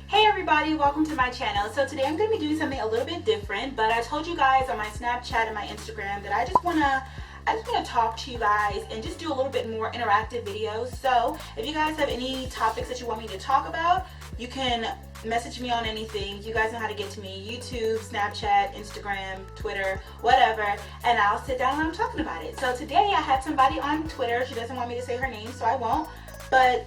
Hey everybody, welcome to my channel. So today I'm going to be doing something a little bit different, but I told you guys on my Snapchat and my Instagram that I just want to talk to you guys and just do a little bit more interactive videos. So if you guys have any topics that you want me to talk about, you can message me on anything. You guys know how to get to me: YouTube, Snapchat, Instagram, Twitter, whatever, and I'll sit down and I'm talking about it. So today I had somebody on Twitter. She doesn't want me to say her name, so I won't. But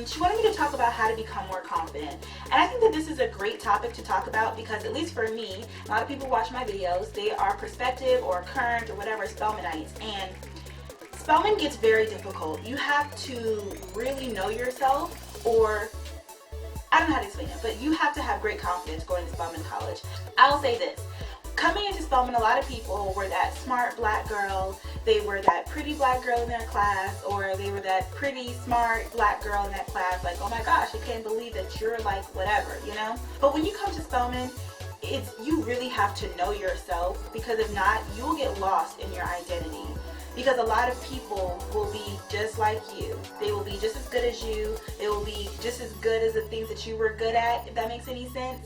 she wanted me to talk about how to become more confident. And I think that this is a great topic to talk about because, at least for me, a lot of people watch my videos. They are prospective or current or whatever Spelmanites. And Spelman gets very difficult. You have to really know yourself, or I don't know how to explain it, but you have to have great confidence going to Spelman College. I'll say this. Coming into Spelman, a lot of people were that smart black girl, they were that pretty black girl in their class, or they were that pretty smart black girl in that class, like, oh my gosh, I can't believe that you're like whatever, you know? But when you come to Spelman, you really have to know yourself, because if not, you'll get lost in your identity. Because a lot of people will be just like you. They will be just as good as you. They will be just as good as the things that you were good at, if that makes any sense.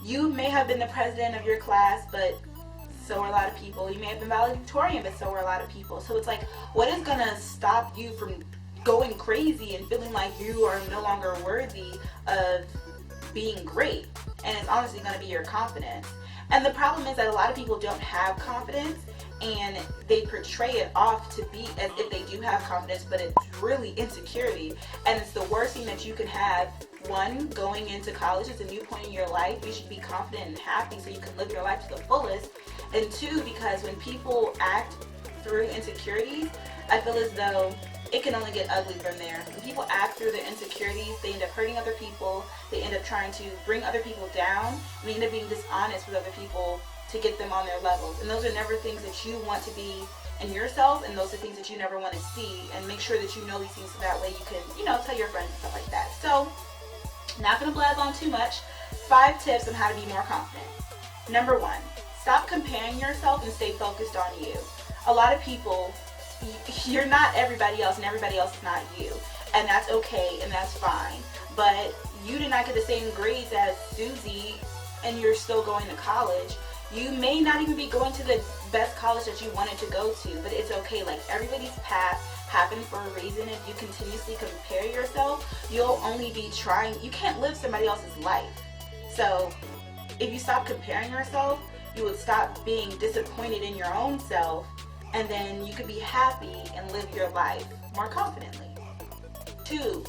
You may have been the president of your class, but so are a lot of people. You may have been valedictorian, but so are a lot of people. So it's like, what is going to stop you from going crazy and feeling like you are no longer worthy of being great? And it's honestly going to be your confidence. And the problem is that a lot of people don't have confidence, and they portray it off to be as if they do have confidence, but it's really insecurity. And it's the worst thing that you can have. One, going into college is a new point in your life. You should be confident and happy so you can live your life to the fullest. And two, because when people act through insecurities, I feel as though it can only get ugly from there. When people act through their insecurities, they end up hurting other people. They end up trying to bring other people down. And they end up being dishonest with other people to get them on their levels. And those are never things that you want to be in yourself, and those are things that you never want to see. And make sure that you know these things so that way you can, tell your friends and stuff like that. So, not going to blab on too much. 5 tips on how to be more confident. Number 1, stop comparing yourself and stay focused on you. A lot of people, you're not everybody else, and everybody else is not you. And that's okay, and that's fine. But you did not get the same grades as Susie, and you're still going to college. You may not even be going to the best college that you wanted to go to, but it's okay. Like, everybody's path happened for a reason. If you continuously compare yourself, you'll only be trying. You can't live somebody else's life. So if you stop comparing yourself, you would stop being disappointed in your own self, and then you could be happy and live your life more confidently. 2,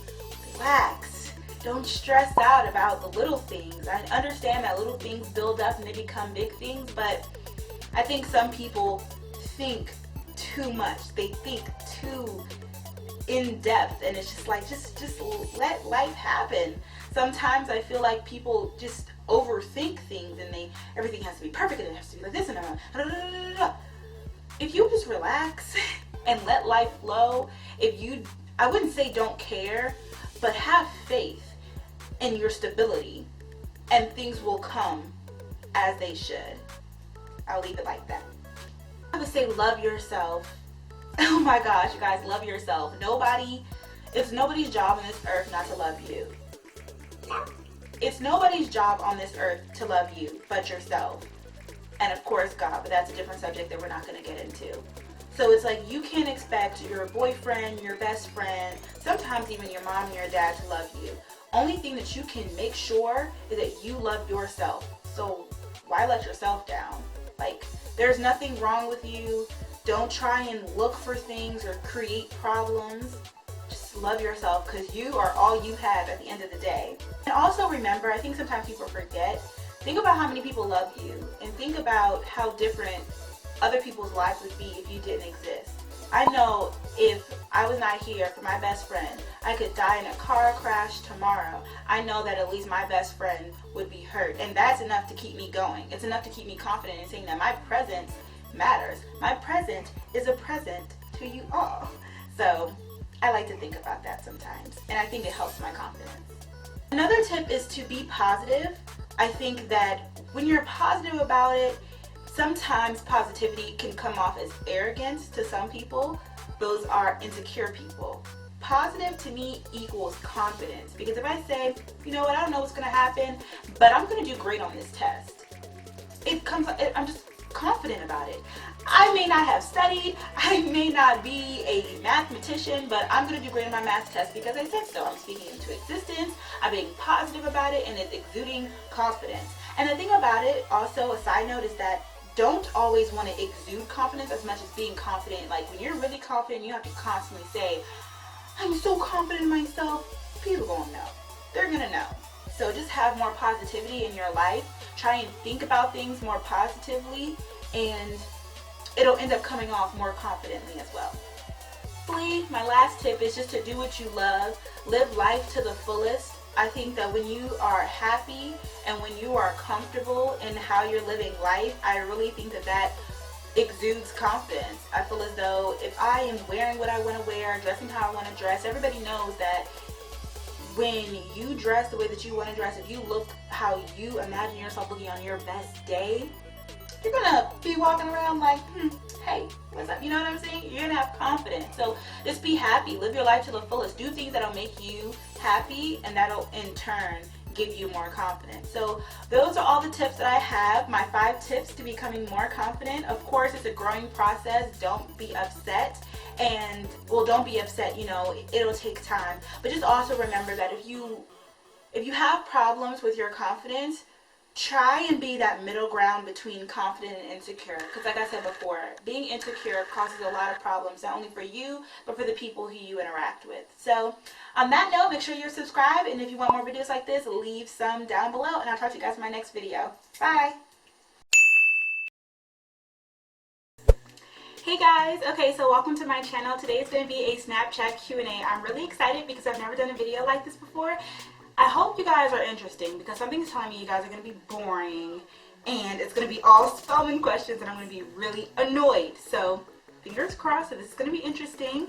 relax. Don't stress out about the little things. I understand that little things build up and they become big things, but I think some people think too much. They think too in depth, and it's just like, just let life happen. Sometimes I feel like people just overthink things, and everything has to be perfect, and it has to be like this and that. If you just relax and let life flow, I wouldn't say don't care, but have faith in your stability, and things will come as they should. I'll leave it like that. I would say love yourself. Oh my gosh, you guys, love yourself. It's nobody's job on this earth not to love you. It's nobody's job on this earth to love you but yourself. And of course God, but that's a different subject that we're not going to get into. So it's like, you can't expect your boyfriend, your best friend, sometimes even your mom and your dad to love you. Only thing that you can make sure is that you love yourself. So why let yourself down? Like, there's nothing wrong with you. Don't try and look for things or create problems. Just love yourself, because you are all you have at the end of the day. And also remember, I think sometimes people forget, think about how many people love you, and think about how different other people's lives would be if you didn't exist. I know if I was not here for my best friend, I could die in a car crash tomorrow. I know that at least my best friend would be hurt, and that's enough to keep me going. It's enough to keep me confident in saying that my presence matters. My present is a present to you all. So I like to think about that sometimes, and I think it helps my confidence. Another tip is to be positive. I think that when you're positive about it, sometimes positivity can come off as arrogance to some people. Those are insecure people. positive to me equals confidence. Because if I say, you know what, I don't know what's going to happen, but I'm going to do great on this test, I'm just confident about it. I may not have studied, I may not be a mathematician, but I'm going to do great on my math test because I said so. I'm speaking into existence, I'm being positive about it, and it's exuding confidence. And the thing about it, also a side note, is that don't always want to exude confidence as much as being confident. Like when you're really confident, you have to constantly say, I'm so confident in myself. People gonna know. They're gonna know. So just have more positivity in your life. Try and think about things more positively, and it'll end up coming off more confidently as well. My last tip is just to do what you love. Live life to the fullest. I think that when you are happy and when you are comfortable in how you're living life, I really think that that exudes confidence. I feel as though if I am wearing what I want to wear, dressing how I want to dress, everybody knows that when you dress the way that you want to dress, if you look how you imagine yourself looking on your best day, you're gonna be walking around like, hey, what's up? You know what I'm saying? You're gonna have confidence. So just be happy. Live your life to the fullest. Do things that'll make you happy, and that'll in turn give you more confidence. So those are all the tips that I have. My 5 tips to becoming more confident. Of course, it's a growing process. Don't be upset. And, well, don't be upset, you know, it'll take time. But just also remember that if you have problems with your confidence, try and be that middle ground between confident and insecure. Because like I said before, being insecure causes a lot of problems, not only for you, but for the people who you interact with. So on that note, make sure you're subscribed. And if you want more videos like this, leave some down below. And I'll talk to you guys in my next video. Bye. Hey guys, okay, so welcome to my channel. Today is going to be a Snapchat Q&A. I'm really excited because I've never done a video like this before. I hope you guys are interesting because something's telling me you guys are going to be boring and it's going to be all Spelman questions and I'm going to be really annoyed. So fingers crossed that this is going to be interesting.